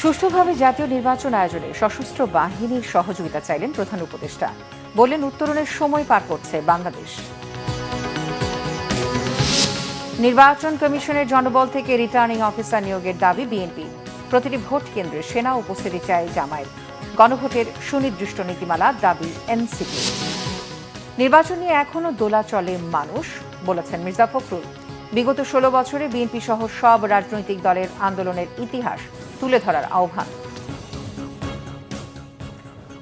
সুষ্ঠুভাবে জাতীয় নির্বাচন আয়োজনে সশস্ত্র বাহিনীর সহযোগিতা চাইলেন প্রধান উপদেষ্টা। বললেন, উত্তরণের সময় পার করছে বাংলাদেশ। নির্বাচন কমিশনের জনবল থেকে রিটার্নিং অফিসার নিয়োগের দাবি বিএনপি। প্রতিটি ভোট কেন্দ্রে সেনা উপস্থিতি চায় জামায়াত। গণভোটের সুনির্দিষ্ট নীতিমালা দাবি এনসিপি। নির্বাচন নিয়ে এখনো দোলাচলে মানুষ, বলেছেন মির্জা ফখরুল। বিগত 16 বছরে বিএনপি সহ সব রাজনৈতিক দলের আন্দোলনের ইতিহাস তুলে ধরার আহ্বান।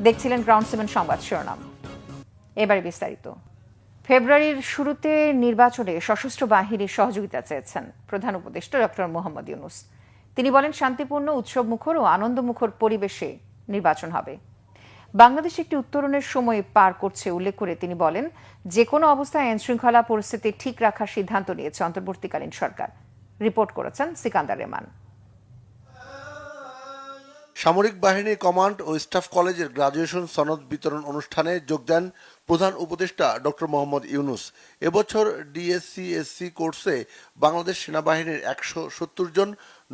দেখছিলেন গ্রাউন্ড 7 সংবাদ শিরোনাম। এবারে বিস্তারিত। ফেব্রুয়ারির শুরুতে নির্বাচনে সশস্ত্র বাহিনীর সহযোগিতা চেয়েছেন প্রধান উপদেষ্টা ডক্টর মোহাম্মদ ইউনূস। তিনি বলেন, শান্তিপূর্ণ, উৎসবমুখর ও আনন্দমুখর পরিবেশে নির্বাচন হবে। বাংলাদেশ একটি উত্তরণের সময় পার করছে উল্লেখ করে তিনি বলেন, যে কোনো অবস্থায় আইনশৃঙ্খলা পরিস্থিতি ঠিক রাখার সিদ্ধান্ত নিয়েছে অন্তর্বর্তীকালীন সরকার। রিপোর্ট করেছেন সিকান্দার রেমান। সামরিক বাহিনীর কমান্ড ও স্টাফ কলেজের গ্রাজুয়েশন সনদ বিতরণ অনুষ্ঠানে যোগ দেন প্রধান উপদেষ্টা ডক্টর মোহাম্মদ ইউনূস। এবছর ডিএসসি কোর্সে বাংলাদেশ সেনাবাহিনীর 170 জন,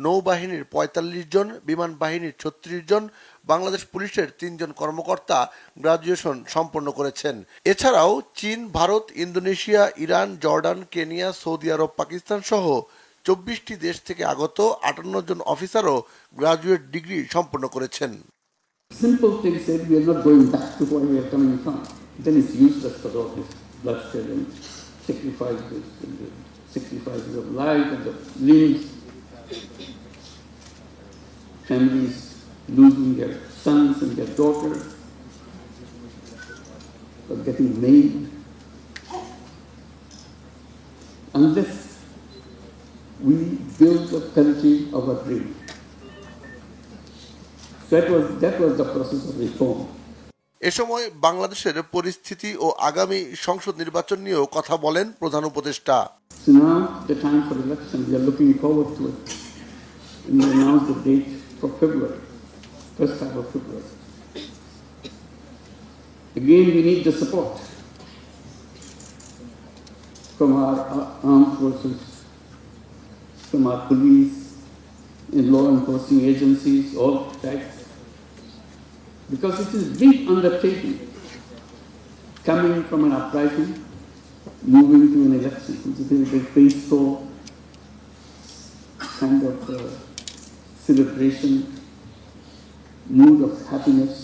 নৌবাহিনীর 45 জন, বিমান বাহিনীর 36 জন, বাংলাদেশ পুলিশের 3 জন কর্মকর্তা গ্রাজুয়েশন সম্পন্ন করেছেন। এছাড়াও চীন, Bharat, Indonesia, Iran, Jordan, Kenya, Saudi Arab, Pakistan সহ 24টি দেশ থেকে আগত 58 জন অফিসারও গ্রাজুয়েট ডিগ্রি সম্পন্ন করেছেন। Simple things said, we are not going back to where we are coming from. Then it's useless for all this bloodshed and sacrifices and the sacrifices of life and the limbs. Families losing their sons and their daughters or getting maimed. Unless we build the country of our dream. That was the process of reform. এ সময় বাংলাদেশের পরিস্থিতি ও আগামী সংসদ নির্বাচন নিয়েও কথা বলেন প্রধান উপদেষ্টা। So now the time for election, we are looking forward to it. And we announced the date for February, first half of February. Again, we need the support from our armed forces, from our police, and law enforcing agencies, all types. Because it is a big undertaking, coming from an uprising, moving to an election. It is a peaceful kind of celebration, mood of happiness,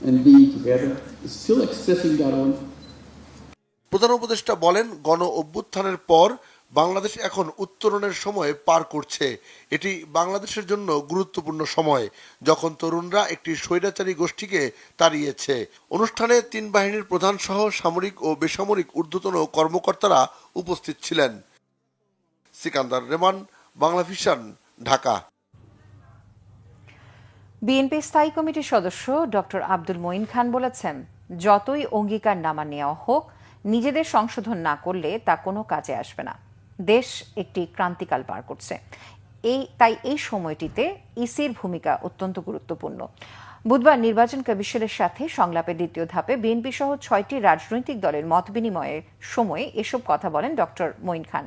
and being together. It's still expressing our own. প্রধান উপদেষ্টা বলেন, গণ অভ্যুত্থানের পর বাংলাদেশ এখন উত্তরণের সময় পার করছে। এটি বাংলাদেশের জন্য গুরুত্বপূর্ণ সময়, যখন তরুণরা একটি স্বৈরাচারী গোষ্ঠীকে তাড়িয়েছে। অনুষ্ঠানে 3 বাহিনীর প্রধান সহ সামরিক ও বেসামরিক ঊর্ধ্বতন কর্মকর্তারা উপস্থিত ছিলেন। সিকান্দার রেমান, বাংলা ভিশন, ঢাকা। বিএনপি স্থায়ী কমিটির সদস্য ডক্টর আব্দুল মঈন খান বলেছেন, যতই অঙ্গীকারনামা নেওয়া হোক, নিজেদের সংশোধন না করলে তা কোনো কাজে আসবে না। দেশ একটি ক্রান্তিকাল পার করছে। তাই এই সময়টিতে ইসির ভূমিকা অত্যন্ত গুরুত্বপূর্ণ। বুধবার নির্বাচন কমিশনের সাথে সংলাপের দ্বিতীয় ধাপে বিএনপি সহ 6টি রাজনৈতিক দলের মতবিনিময়ের সময় এসব কথা বলেন ডক্টর মঈন খান।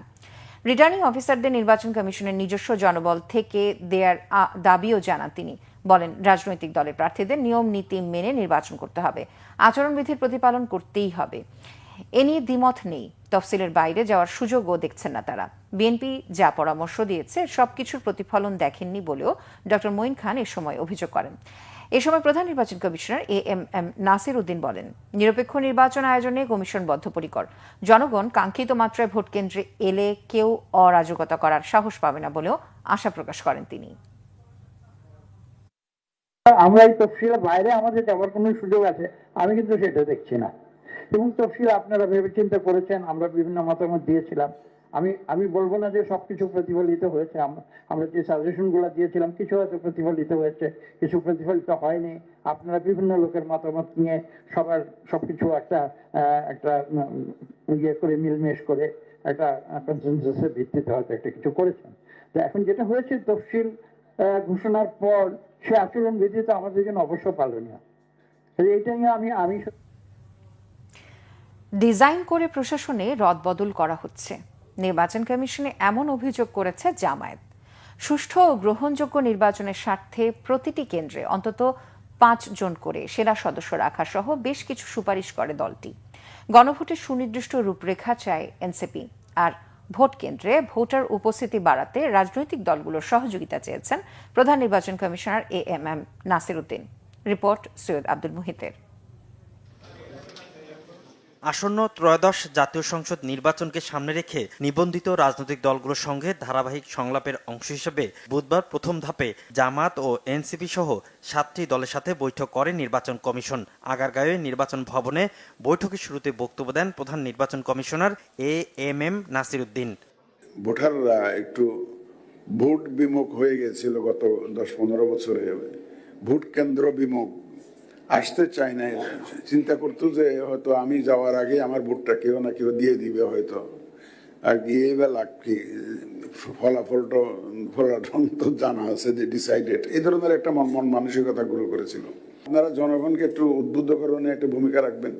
রিটার্নিং অফিসারদের নির্বাচন কমিশনের নিজস্ব জনবল থেকে দেয়ার দাবিও জানান তিনি। বলেন, রাজনৈতিক দলের প্রার্থীদের নিয়ম নীতি মেনে নির্বাচন করতে হবে, আচরণবিধির প্রতিপালন করতেই হবে। এ নিয়ে দ্বিমত নেই। তফসিলের বাইরে যাওয়ার সুযোগও দেখছেন না তারা। বিএনপি যা পরামর্শ দিয়েছে সবকিছুর প্রতিফলন দেখেননি বলেও ডক্টর মঈন খান এ সময় অভিযোগ করেন। এ সময় প্রধান নির্বাচন কমিশনার এএমএম নাসির উদ্দিন বলেন, নিরপেক্ষ নির্বাচন আয়োজনে কমিশন বদ্ধপরিকর। জনগণ কাঙ্ক্ষিত মাত্রায় ভোট কেন্দ্রে এলে কেউ অরাজকতা করার সাহস পাবে না বলেও আশা প্রকাশ করেন তিনি। আমরা এই তফসিলের বাইরে আমাদের যাওয়ার কোনো সুযোগ আছে, আমি কিন্তু সেটা দেখছি না। এবং তফসিল আপনারা ভেবে চিন্তা করেছেন, আমরা বিভিন্ন মতামত দিয়েছিলাম। আমি বলবো না যে সবকিছু প্রতিফলিত হয়েছে। আমরা যে সাজেশন গুলো দিয়েছিলাম, কিছু হয়তো প্রতিফলিত হয়েছে, কিছু প্রতিফলিত হয়নি। আপনারা বিভিন্ন লোকের মতামত নিয়ে সবার সবকিছু একটা ইয়ে করে মিলমেশ করে একটা কনসেনসাসের ভিত্তিতে হয়তো একটা কিছু করেছেন। তো এখন যেটা হয়েছে, তফসিল ঘোষণার পর সে আচরণ বিধি তো আমাদের জন্য অবশ্য পালনীয়। এইটাই আমি ডিজাইন করে প্রশাসনে রদবদল করা হচ্ছে। নির্বাচন কমিশনে এমন অভিযোগ করেছে জামায়াত। সুষ্ঠু ও গ্রহণযোগ্য নির্বাচনের স্বার্থে প্রতিটি কেন্দ্রে অন্তত 5 জন করে সেনা সদস্য রাখা সহ বেশ কিছু সুপারিশ করে দলটি। গণভোটের সুনির্দিষ্ট রূপরেখা চায় এনসিপি। আর ভোট কেন্দ্রে ভোটার উপস্থিতি বাড়াতে রাজনৈতিক দলগুলোর সহযোগিতা চেয়েছেন প্রধান নির্বাচন commissioner AMM Nasir Uddin. Report Syed Abdul মুহিতের। আসন্ন ত্রয়োদশ জাতীয় সংসদ নির্বাচনকে সামনে রেখে নিবন্ধিত রাজনৈতিক দলগুলোর সঙ্গে ধারাবাহিক সংলাপের অংশ হিসেবে বুধবার প্রথম ধাপে জামাত ও এনসিপি সহ 7টি দলের সাথে বৈঠক করে নির্বাচন কমিশন। আগারগাঁওয়ে নির্বাচন ভবনে বৈঠকের শুরুতে বক্তব্য দেন প্রধান নির্বাচন কমিশনার AMM নাসির উদ্দিন। ভোটাররা একটু ভোট বিমুখ হয়ে গেছিল গত 10-15 বছরে, ভোট কেন্দ্র বিমুখ, আসতে চায় না, চিন্তা করতো যে হয়তো আমি যাওয়ার আগে আমার ভোটটা কেউ না কেউ দিয়ে দিবে হয়তো, আর গিয়ে বেলা কি ফলাফলটা তো জানা আছে যে ডিসাইডেড, এই ধরনের একটা মন মানসিকতা গ্রো করেছিল। আপনারা জনগণকে একটু উদ্বুদ্ধকরণে একটা ভূমিকা রাখবেন,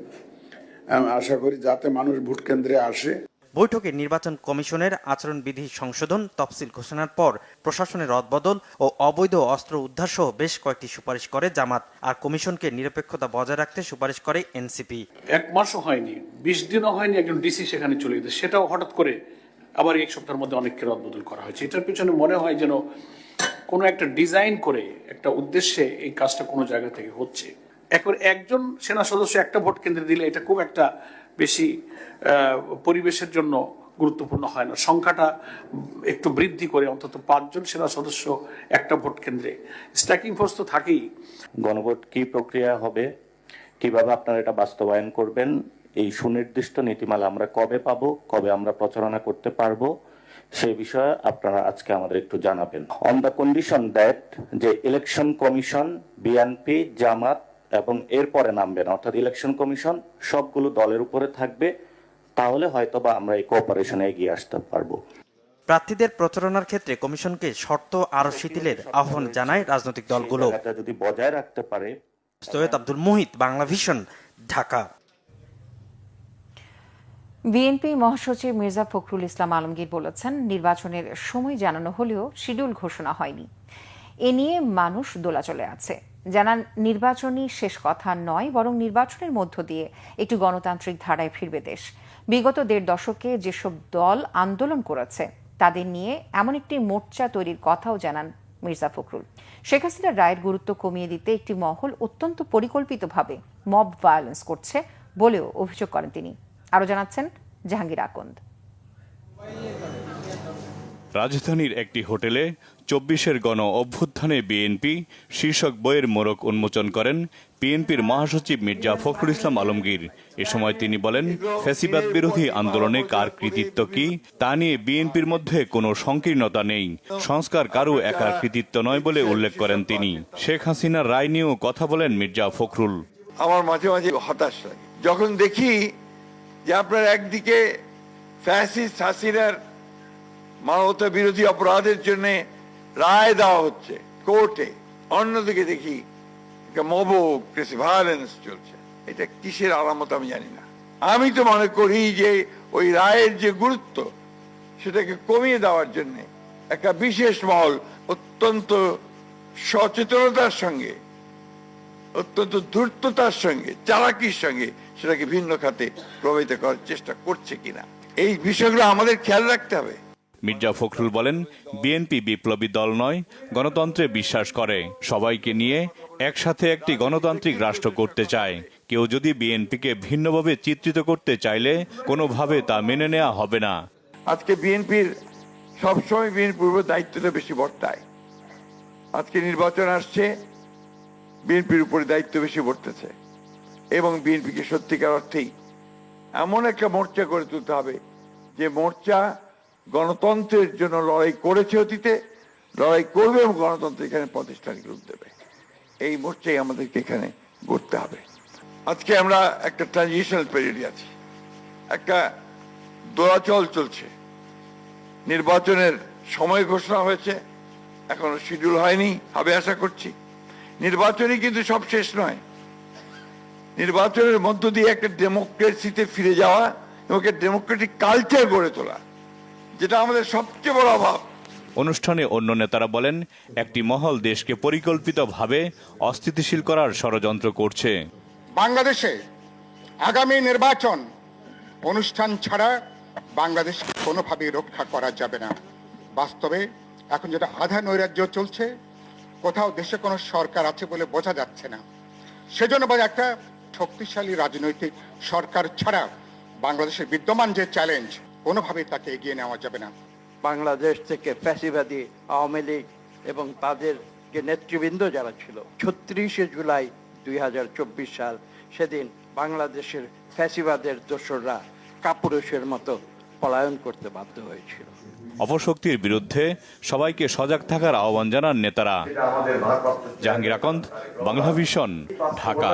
আশা করি যাতে মানুষ ভোট কেন্দ্রে আসে। বৈঠকে নির্বাচন কমিশনের আচরণবিধি সংশোধন, তফসিল ঘোষণার পর প্রশাসনের রদবদল ও অবৈধ অস্ত্র উদ্ধার সহ বেশ কয়েকটি সুপারিশ করে জামাত। আর কমিশনকে নিরপেক্ষতা বজায় রাখতে সুপারিশ করে এনসিপি। 1 মাসও হয়নি, 20 দিনও হয়নি, একজন ডিসি সেখানে চলে গেছে, সেটাও হঠাৎ করে আবার 1 সপ্তাহের মধ্যে অনেককে রদবদল করা হয়েছে। এটার পিছনে মনে হয় যেন কোনো একটা ডিজাইন করে একটা উদ্দেশ্যে এই কাজটা কোনো জায়গা থেকে হচ্ছে। একজন সেনা সদস্য একটা ভোট কেন্দ্রে দিলে এটা খুব একটা বেশি পরিবেশের জন্য গুরুত্বপূর্ণ হয় না। সংখ্যাটা একটু বৃদ্ধি করে অন্তত 5 জন সেনা সদস্য একটা ভোট কেন্দ্রে, স্ট্যাকিং ফোর্স তো থাকেই। গণভোট কি প্রক্রিয়া হবে, কিভাবে আপনারা এটা বাস্তবায়ন করবেন, এই সুনির্দিষ্ট নীতিমালা আমরা কবে পাবো, কবে আমরা প্রচারণা করতে পারবো, সেই বিষয়ে আপনারা আজকে আমাদের একটু জানাবেন। অন দ্য কন্ডিশন দ্যাট যে ইলেকশন কমিশন, বিএনপি, জামাত এবং এরপরে নামবেন, অর্থাৎ ইলেকশন কমিশন সবগুলো দলের উপরে থাকবে, তাহলে হয়তোবা আমরা এই কোঅপারেশনে এগিয়ে আসতে পারবো। প্রার্থীদের প্রচারণার ক্ষেত্রে কমিশনকে শর্ত আরো শিথিলের আহ্বান জানায় রাজনৈতিক দলগুলো। যদি বজায় রাখতে পারে। সৈয়দ আব্দুল মুহিত, বাংলা ভিশন, ঢাকা। বিএনপি মহাসচিব মির্জা ফখরুল ইসলাম আলমগীর বলেছেন, নির্বাচনের সময় জানানো হলেও শিডিউল ঘোষণা হয়নি। এ নিয়ে মানুষ দোলাচলে আছে। জানান, নির্বাচনই শেষ কথা নয়, বরং নির্বাচনের মধ্য দিয়ে একটি গণতান্ত্রিক ধারায় ফিরবে দেশ। বিগত 1.5 দশকে যেসব দল আন্দোলন করেছে তাদের নিয়ে এমন একটি মোর্চা তৈরির কথাও জানান মির্জা ফখরুল। শেখ হাসিনার রায়ের গুরুত্ব কমিয়ে দিতে একটি মহল অত্যন্ত পরিকল্পিতভাবে মব ভায়োলেন্স করছে বলেও অভিযোগ করেন তিনি। আরও জানাচ্ছেন জাহাঙ্গীর আকন্দ। রাজধানীর একটি হোটেলে 24-এর গণ অভ্যুত্থানে বিএনপি শীর্ষক বইয়ের মোড়ক উন্মোচন করেন বিএনপির মহাসচিব মির্জা ফখরুল ইসলাম আলমগীর। এ সময় তিনি বলেন, ফ্যাসিবাদ বিরোধী আন্দোলনে কার কৃতিত্ব কি তা নিয়ে বিএনপির মধ্যে কোনো সংকীর্ণতা নেই, সংস্কার কারও একার কৃতিত্ব নয় বলে উল্লেখ করেন তিনি। শেখ হাসিনার রায় নিয়েও কথা বলেন মির্জা ফখরুল। আমার মাঝে মাঝে হতাশ লাগে যখন দেখি যে আপনার একদিকে ফ্যাসিস্ট হাসিনার মানবতা বিরোধী অপরাধের জন্য রায় দেওয়া হচ্ছে কোর্টে, অন্যদিকে দেখি মব ভায়োলেন্স চলছে। এটা কিসের আলামত আমি জানি না। আমি তো মনে করি যে ওই রায়ের যে গুরুত্ব সেটাকে কমিয়ে দেওয়ার জন্য একটা বিশেষ মহল অত্যন্ত সচেতনতার সঙ্গে, অত্যন্ত ধূর্ততার সঙ্গে, চালাকির সঙ্গে সেটাকে ভিন্ন খাতে প্রভাবিত করার চেষ্টা করছে কিনা, এই বিষয়গুলো আমাদের খেয়াল রাখতে হবে। মির্জা ফখরুল বলেন, বিএনপি বিপ্লবী দল নয়, গণতন্ত্রে বিশ্বাস করে, সবাইকে নিয়ে একসাথে একটি গণতান্ত্রিক রাষ্ট্র করতে চায়। কেউ যদি বিএনপিকে ভিন্নভাবে চিত্রিত করতে চাইলে কোনোভাবে তা মেনে নেওয়া হবে না। আজকে বিএনপির সবসময় বিএনপির উপর দায়িত্বটা বেশি বর্তায়। আজকে নির্বাচন আসছে, বিএনপির উপরে দায়িত্ব বেশি বর্তেছে এবং বিএনপিকে সত্যিকার অর্থেই এমন একটা মোর্চা গড়ে তুলতে হবে যে মোর্চা গণতন্ত্রের জন্য লড়াই করেছে অতীতে, লড়াই করবে এবং গণতন্ত্র এখানে প্রতিষ্ঠানিক রূপ দেবে। এই মোর্চাই আমাদেরকে এখানে গড়তে হবে। আজকে আমরা একটা ট্রানজিশনাল পিরিয়ডে আছি, একটা দোলাচল চলছে। নির্বাচনের সময় ঘোষণা হয়েছে, এখনো শিডিউল হয়নি, হবে আশা করছি। নির্বাচনই কিন্তু সব শেষ নয়। নির্বাচনের মধ্য দিয়ে একটা ডেমোক্রেসিতে ফিরে যাওয়া এবং একটা ডেমোক্রেটিক কালচার গড়ে তোলা, যেটা আমাদের সবচেয়ে বড় অভাব। অনুষ্ঠানে অন্য নেতারা বলেন, একটি মহল দেশকে পরিকল্পিতভাবে অস্থিতিশীল করার ষড়যন্ত্র করছে। বাংলাদেশে আগামী নির্বাচন অনুষ্ঠান ছাড়া বাংলাদেশ কোনোভাবেই রক্ষা করা যাবে না। বাস্তবে এখন যেটা আধা নৈরাজ্য চলছে, কোথাও দেশে কোনো সরকার আছে বলে বোঝা যাচ্ছে না। সেজন্য একটা শক্তিশালী রাজনৈতিক সরকার ছাড়া বাংলাদেশের বিদ্যমান যে চ্যালেঞ্জ, কোনোভাবেই তাকে এগিয়ে নেওয়া যাবে না। বাংলাদেশ থেকে ফ্যাসিবাদী আওয়ামী লীগ এবং তাদের যে নেতৃবৃন্দ যারা ছিল ৩৬শে জুলাই ২০২৪ সাল, সেদিন বাংলাদেশের ফ্যাসিবাদের দোসররা কাপুরুষের মতো পলায়ন করতে বাধ্য হয়েছিল। অপশক্তির বিরুদ্ধে সবাইকে সজাগ থাকার আহ্বান জানান নেতারা। জাহাঙ্গীর আকন্দ, বাংলা ভিশন, ঢাকা।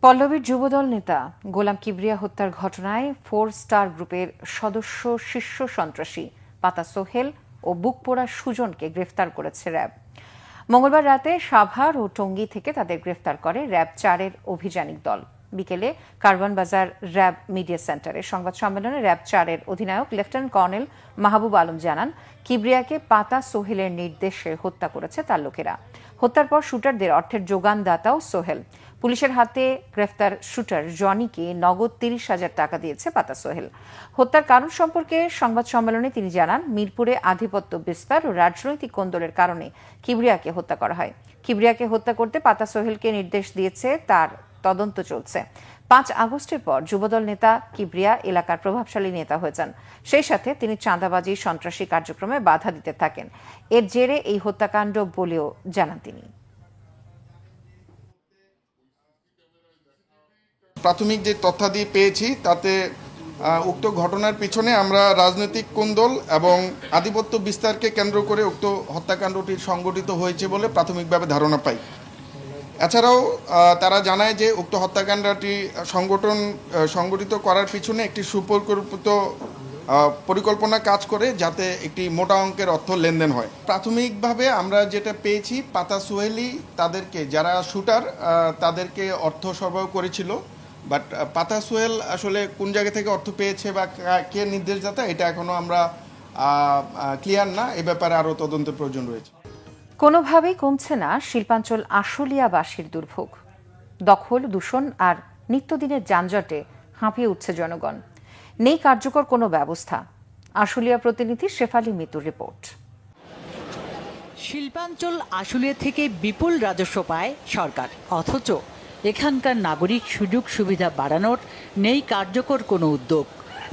পল্লবীর যুবদল নেতা গোলাম কিবরিয়া হত্যার ঘটনায় 4 স্টার গ্রুপের সদস্য শীর্ষ সন্ত্রাসী পাতা সোহেল ও বুকপোড়া সুজনকে গ্রেফতার করেছে র্যাব। মঙ্গলবার রাতে সাভার ও টঙ্গী থেকে তাদের গ্রেফতার করে র্যাব 4-এর অভিযানিক দল। বিকেলে কারওয়ান বাজার র্যাব মিডিয়া সেন্টারে সংবাদ সম্মেলনে র্যাব 4-এর অধিনায়ক লেফটেন্যান্ট কর্নেল মাহবুব আলম জানান, কিবরিয়াকে পাতা সোহেলের নির্দেশে হত্যা করেছে তার লোকেরা। হত্যার পর শুটারদের অর্থের যোগানদাতাও সোহেল। পুলিশের হাতে গ্রেফতার শুটার জনিকে নগদ ৩০,০০০ টাকা দিয়েছে পাতা সোহেল। হত্যার কারণ সম্পর্কে সংবাদ সম্মেলনে তিনি জানান, মিরপুরে আধিপত্য বিস্তার ও রাজনৈতিক কোন্দলের কারণে কিবরিয়াকে হত্যা করা হয়। কিবরিয়াকে হত্যা করতে পাতা সোহেলকে নির্দেশ দিয়েছে, তার তদন্ত চলছে। 5 আগস্টের পর যুবদল নেতা কিবরিয়া এলাকার প্রভাবশালী নেতা হয়ে যান। সেই সাথে তিনি চাঁদাবাজি সন্ত্রাসী কার্যক্রমে বাধা দিতে থাকেন। এর জেরে এই হত্যাকাণ্ড বলেও জানান তিনি। প্রাথমিক যে তথ্যাদি পেয়েছি তাতে উক্ত ঘটনার পিছনে আমরা রাজনৈতিক কোন্দল এবং আধিপত্য বিস্তারকে কেন্দ্র করে উক্ত হত্যাকাণ্ডটি সংগঠিত হয়েছে বলে প্রাথমিকভাবে ধারণা পাই। এছাড়াও তারা জানায় যে উক্ত হত্যাকাণ্ডটি সংগঠিত করার পিছনে একটি সুপরিকল্পিত পরিকল্পনা কাজ করে, যাতে একটি মোটা অঙ্কের অর্থ লেনদেন হয়। প্রাথমিকভাবে আমরা যেটা পেয়েছি, পাতা সোহেলি তাদেরকে, যারা শুটার তাদেরকে অর্থ সরবরাহ করেছিল। বাট পাতা সোহেল আসলে কোন জায়গা থেকে অর্থ পেয়েছে বা কে নির্দেশদাতা, এটা এখনো আমরা ক্লিয়ার না। এ ব্যাপারে আরও তদন্তের প্রয়োজন রয়েছে। কোনোভাবেই কমছে না শিল্পাঞ্চল আশুলিয়াবাসীর দুর্ভোগ। দখল, দূষণ আর নিত্যদিনের যানজটে হাঁপিয়ে উঠছে জনগণ। নেই কার্যকর কোনো ব্যবস্থা। আশুলিয়া প্রতিনিধি শেফালী মিতুর রিপোর্ট। শিল্পাঞ্চল আশুলিয়া থেকে বিপুল রাজস্ব পায় সরকার, অথচ এখানকার নাগরিক সুযোগ সুবিধা বাড়ানোর নেই কার্যকর কোনো উদ্যোগ।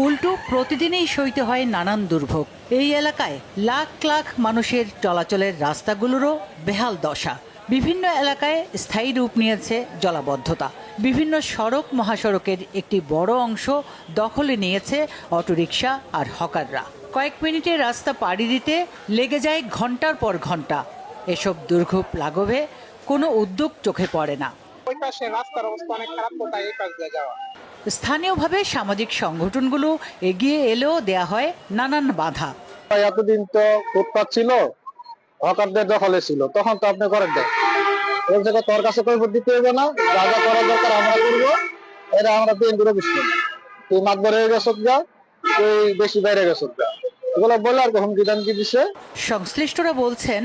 উল্টো প্রতিদিনই সইতে হয় নানান দুর্ভোগ। এই এলাকায় লাখ লাখ মানুষের চলাচলের রাস্তাগুলোরও বেহাল দশা। বিভিন্ন এলাকায় স্থায়ী রূপ নিয়েছে জলাবদ্ধতা। বিভিন্ন সড়ক মহাসড়কের একটি বড় অংশ দখলে নিয়েছে অটোরিকশা আর হকাররা। কয়েক মিনিটে রাস্তা পাড়ি দিতে লেগে যায় ঘন্টার পর ঘন্টা। এসব দুর্ভোগ লাঘবে কোনো উদ্যোগ চোখে পড়ে না। স্থানীয়ভাবে সামাজিক সংগঠনগুলো এগিয়ে এলেও দেয়া হয় নানান বাধা। এতদিন তো ফুটপাত ছিল, হকারদের দখলে ছিল, তখন তো আপনি করেন দেয় তোর কাছে কৈফিয়ত দিতে হবে না, যা যা করার দরকার আমরা করবো। এটা আমরা বিএনপির অফিস করি, তুই মাতবর হয়ে গেছ গা, তুই বেশি বাইরে গেছ গা, এগুলো বলে আর কখন বিধান কি দিচ্ছে। সংশ্লিষ্টরা বলছেন,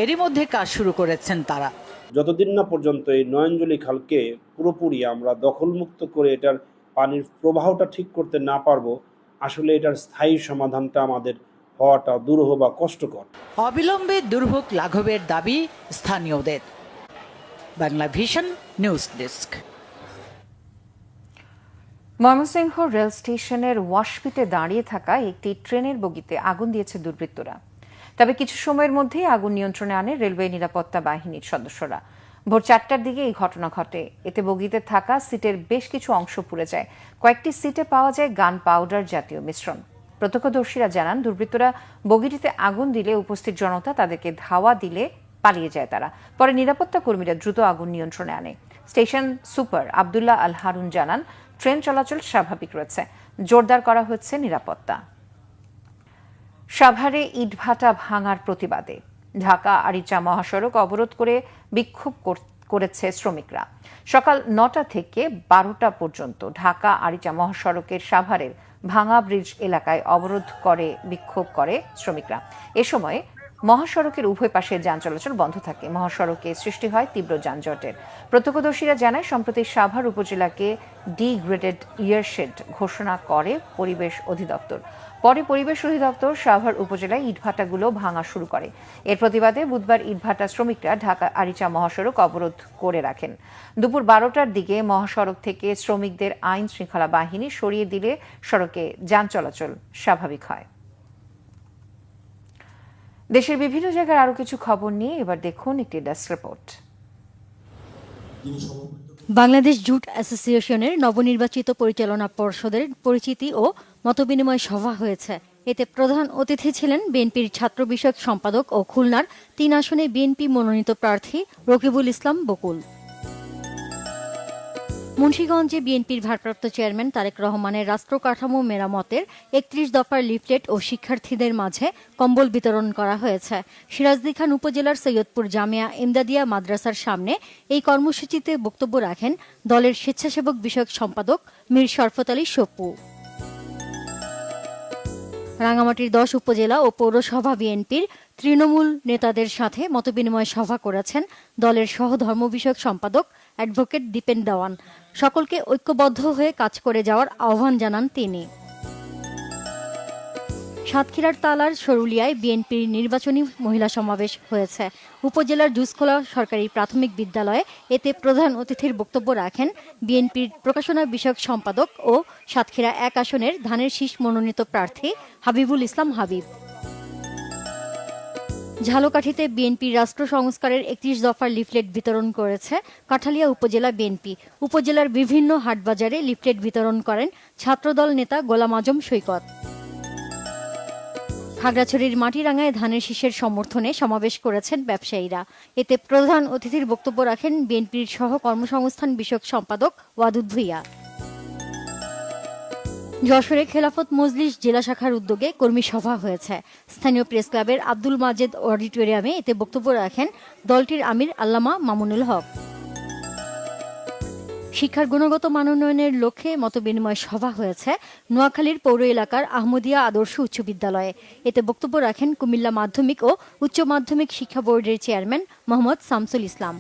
এরই মধ্যে কাজ শুরু করেছেন তারা। যতদিন না পর্যন্ত এই নয়নজলি খালকে পুরোপুরি আমরা দখলমুক্ত করে এটার পানির প্রবাহটা ঠিক করতে না পারবো, আসলে এটার স্থায়ী সমাধানটা আমাদের হওয়াটা দুরূহ বা কষ্টকর। অবিলম্বে দুর্ভোগ লাঘবের দাবি স্থানীয়দের। Bangla Vision news desk. Mymensingh rail স্টেশনের ওয়াশপিটে দাঁড়িয়ে থাকা একটি ট্রেনের বগিতে আগুন দিয়েছে দুর্বৃত্তরা। তবে কিছু সময়ের মধ্যেই আগুন নিয়ন্ত্রণে আনে রেলওয়ে নিরাপত্তা বাহিনীর সদস্যরা। ভোর 4টার দিকে এই ঘটনা ঘটে। এতে বগিতে থাকা সিটের বেশ কিছু অংশ পুড়ে যায়। কয়েকটি সিটে পাওয়া যায় গান পাউডার জাতীয় মিশ্রণ। প্রত্যক্ষদর্শীরা জানান, দুর্বৃত্তরা বগিটিতে আগুন দিলে উপস্থিত জনতা তাদেরকে ধাওয়া দিলে পালিয়ে যায় তারা। পরে নিরাপত্তা কর্মীরা দ্রুত আগুন নিয়ন্ত্রণে আনে। স্টেশন সুপার আব্দুল্লাহ আল হারুন জানান, ট্রেন চলাচল স্বাভাবিক রয়েছে, জোরদার করা হচ্ছে নিরাপত্তা। সাভারে ইটভাটা ভাঙার প্রতিবাদে ঢাকা আরিচা মহাসড়ক অবরোধ করে বিক্ষোভ করেছে শ্রমিকরা। সকাল 9টা থেকে 12টা পর্যন্ত ঢাকা আরিচা মহাসড়কের সাভারের ভাঙা ব্রিজ এলাকায় অবরোধ করে বিক্ষোভ করে শ্রমিকরা। এ সময় মহাসড়কের উভয় পাশে যান চলাচল বন্ধ থাকে। মহাসড়কে সৃষ্টি হয় তীব্র যানজটের। প্রত্যক্ষদর্শীরা জানায়, সম্প্রতি সাভার উপজেলাকে ডিগ্রেডেড ইয়ারশেড ঘোষণা করে পরিবেশ অধিদপ্তর। পরে পরিবেশ অধিদপ্তর সাভার উপজেলায় ইটভাটাগুলো ভাঙা শুরু করে। এর প্রতিবাদে বুধবার ইটভাটা শ্রমিকরা ঢাকা আরিচা মহাসড়ক অবরোধ করে রাখেন। দুপুর 12টার দিকে মহাসড়ক থেকে শ্রমিকদের আইন শৃঙ্খলা বাহিনী সরিয়ে দিলে সড়কে যান চলাচল স্বাভাবিক হয়। দেশের বিভিন্ন জায়গার আরো কিছু খবর নিয়ে এবার দেখুন একটি ডেস্ক রিপোর্ট। বাংলাদেশ জুট অ্যাসোসিয়েশনের নবনির্বাচিত পরিচালনা পর্ষদের পরিচিতি ও মতবিনিময় সভা হয়েছে। এতে প্রধান অতিথি ছিলেন বিএনপির ছাত্র বিষয়ক সম্পাদক ও খুলনার 3 আসনে বিএনপি মনোনীত প্রার্থী রকিবুল ইসলাম বকুল। মুন্সিগঞ্জে বিএনপির ভারপ্রাপ্ত চেয়ারম্যান তারেক রহমানের রাষ্ট্র কাঠামো মেরামতের 31 দফার লিফলেট ও শিক্ষার্থীদের মাঝে কম্বল বিতরণ করা হয়েছে। সিরাজদি খান উপজেলার সৈয়দপুর জামিয়া ইমদাদিয়া মাদ্রাসার সামনে এই কর্মসূচিতে বক্তব্য রাখেন দলের স্বেচ্ছাসেবক বিষয়ক সম্পাদক মীর শরফত আলী সপ্পু। রাঙামাটির 10 উপজেলা ও পৌরসভা বিএনপির তৃণমূল নেতাদের সাথে মতবিনিময় সভা করেছেন দলের সহধর্ম বিষয়ক সম্পাদক অ্যাডভোকেট দীপেন দেওয়ান। সকলকে ঐক্যবদ্ধ হয়ে কাজ করে যাওয়ার আহ্বান জানান তিনি। সাতক্ষীরার তালার সরুলিয়ায় বিএনপির নির্বাচনী মহিলা সমাবেশ হয়েছে। উপজেলার জুসখোলা সরকারি প্রাথমিক বিদ্যালয়ে এতে প্রধান অতিথির বক্তব্য রাখেন বিএনপির প্রকাশনা বিষয়ক সম্পাদক ও সাতক্ষীরা 1 আসনের ধানের শীষ মনোনীত প্রার্থী হাবিবুল ইসলাম হাবিব। ঝালকাঠিতে বিএনপির রাষ্ট্র সংস্কারের 31 দফার লিফলেট বিতরণ করেছে কাঠালিয়া উপজেলা বিএনপি। উপজেলার বিভিন্ন হাটবাজারে লিফলেট বিতরণ করেন ছাত্রদল নেতা গোলাম আজম সৈকত। খাগড়াছড়ির মাটিরাঙ্গায় ধানের শীষের সমর্থনে সমাবেশ করেছেন ব্যবসায়ীরা। এতে প্রধান অতিথির বক্তব্য রাখেন বিএনপির সহ কর্মসংস্থান বিষয়ক সম্পাদক ওয়াদুদ ভুইয়া। যশোরে খেলাফত মজলিস জেলা শাখার উদ্যোগে কর্মী সভা হয়েছে। স্থানীয় প্রেস ক্লাবের আব্দুল মাজেদ অডিটোরিয়ামে এতে বক্তব্য রাখেন দলটির আমির আল্লামা মামুনুল হক। শিক্ষার গুণগত মান উন্নয়নের লক্ষ্যে মতবিনিময় সভা হয়েছে নোয়াখালীর পৌর এলাকার আহমদিয়া আদর্শ উচ্চ বিদ্যালয়ে। এতে বক্তব্য রাখেন কুমিল্লা মাধ্যমিক ও উচ্চ মাধ্যমিক শিক্ষা বোর্ডের চেয়ারম্যান মোহাম্মদ শামসুল ইসলাম।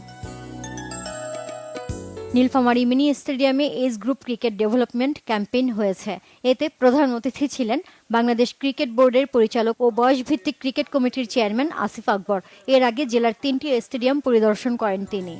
নীলফামারী মিনি স্টেডিয়ামে age group cricket development campaign হয়েছে। এতে প্রধান অতিথি ছিলেন বাংলাদেশ ক্রিকেট বোর্ডের পরিচালক ও বয়সভিত্তিক ক্রিকেট কমিটির চেয়ারম্যান আসিফ আকবর। এর আগে জেলার 3টি স্টেডিয়াম পরিদর্শন করেন তিনি।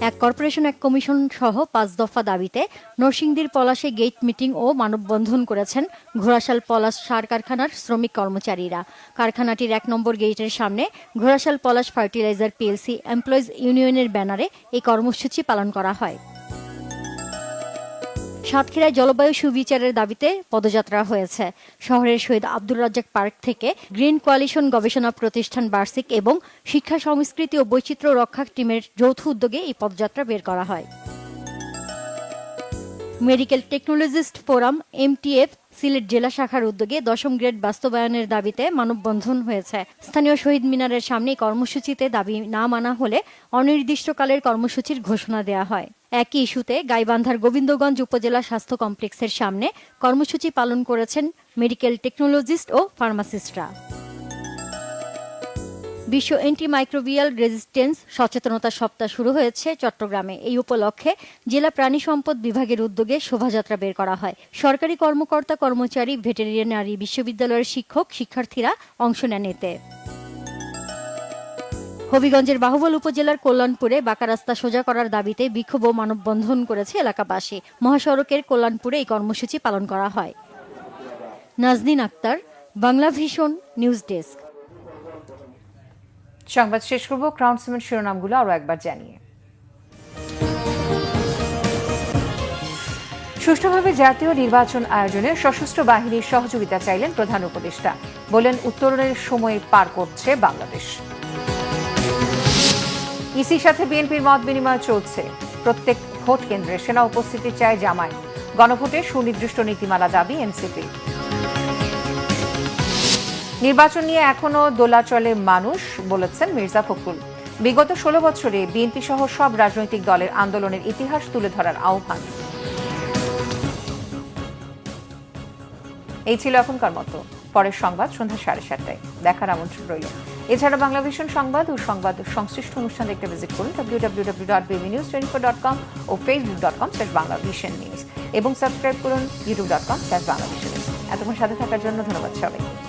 এক কর্পোরেশন এক কমিশন সহ 5 দফা দাবিতে নরসিংদীর পলাশে গেট মিটিং ও মানববন্ধন করেছেন ঘোড়াশাল পলাশ সার কারখানার শ্রমিক কর্মচারীরা। কারখানাটির 1 নম্বর গেটের সামনে ঘোড়াশাল পলাশ ফার্টিলাইজার পিএলসি এমপ্লয়িজ ইউনিয়নের ব্যানারে এই কর্মসূচি পালন করা হয়। সাতক্ষীরায় জলবায়ু সুবিচারের দাবিতে পদযাত্রা হয়েছে। শহরের শহীদ আব্দুর রাজ্জাক পার্ক থেকে গ্রিন কোয়ালিশন গবেষণা প্রতিষ্ঠান বার্ষিক এবং শিক্ষা সংস্কৃতি ও বৈচিত্র্য রক্ষা টিমের যৌথ উদ্যোগে এই পদযাত্রা বের করা হয়। Medical technologist forum MTF Sylhet জেলা শাখার উদ্যোগে 10ম গ্রেড বাস্তবায়নের দাবিতে মানববন্ধন হয়েছে। স্থানীয় শহীদ মিনারের সামনে কর্মসূচিতে দাবি না মানা হলে অনির্দিষ্টকালের কর্মসূচির ঘোষণা দেওয়া হয়। একই ইস্যুতে গাইবান্ধার গোবিন্দগঞ্জ উপজেলা স্বাস্থ্য কমপ্লেক্সের সামনে কর্মসূচি পালন করেছেন মেডিকেল টেকনোলজিস্ট ও ফার্মাসিস্টরা। বিশ্ব অ্যান্টিমাইক্রোবিয়াল রেজিস্ট্যান্স সচেতনতা সপ্তাহ শুরু হয়েছে চট্টগ্রামে। এই উপলক্ষে জেলা প্রাণী সম্পদ বিভাগের উদ্যোগে শোভাযাত্রা বের করা হয়। সরকারি কর্মকর্তা কর্মচারী, ভেটেরিনারি বিশ্ববিদ্যালয়ের শিক্ষক শিক্ষার্থীরা অংশ নেন এতে। হবিগঞ্জের বাহুবল উপজেলার কল্যাণপুরে বাঁকা রাস্তা সোজা করার দাবিতে বিক্ষোভ ও মানববন্ধন করেছে এলাকাবাসী। মহাসড়কের কল্যাণপুরে এই কর্মসূচি পালন করা হয়। Naznin Akter, Bangla Vision news desk. সংবাদ শেষ করব ক্রাউন সিমেন্ট শিরোনামগুলো আরো একবার জানিয়ে। সুষ্ঠুভাবে জাতীয় নির্বাচন আয়োজনে সশস্ত্র বাহিনীর সহযোগিতা চাইলেন প্রধান উপদেষ্টা। বলেন, উত্তরণের সময় পার করছে বাংলাদেশ। ইসির সাথে বিএনপির মত বিনিময় চলছে। প্রত্যেক ভোট কেন্দ্রে সেনা উপস্থিতি চায় জামায়াত। গণভোটে সুনির্দিষ্ট নীতিমালা দাবি এনসিপি। নির্বাচন নিয়ে এখনো দোলাচলে মানুষ, বলেছেন মির্জা ফখরুল। বিগত 16 বছরে বিএনপি সহ সব রাজনৈতিক দলের আন্দোলনের ইতিহাস তুলে ধরার আহ্বান। এই ছিল এখনকার মতো। পরের সংবাদ সন্ধ্যা 7:30টায় দেখার আমন্ত্রণ রইল। এছাড়া বাংলা ভিশন সংবাদ ও সংবাদ সংশ্লিষ্ট অনুষ্ঠান দেখতে ভিজিট করুন www.bbnews24.com ও facebook.com/banglavisionnews এবং সাবস্ক্রাইব করুন youtube.com/banglavisionnews। এতক্ষণ সাথে থাকার জন্য ধন্যবাদ সবাইকে।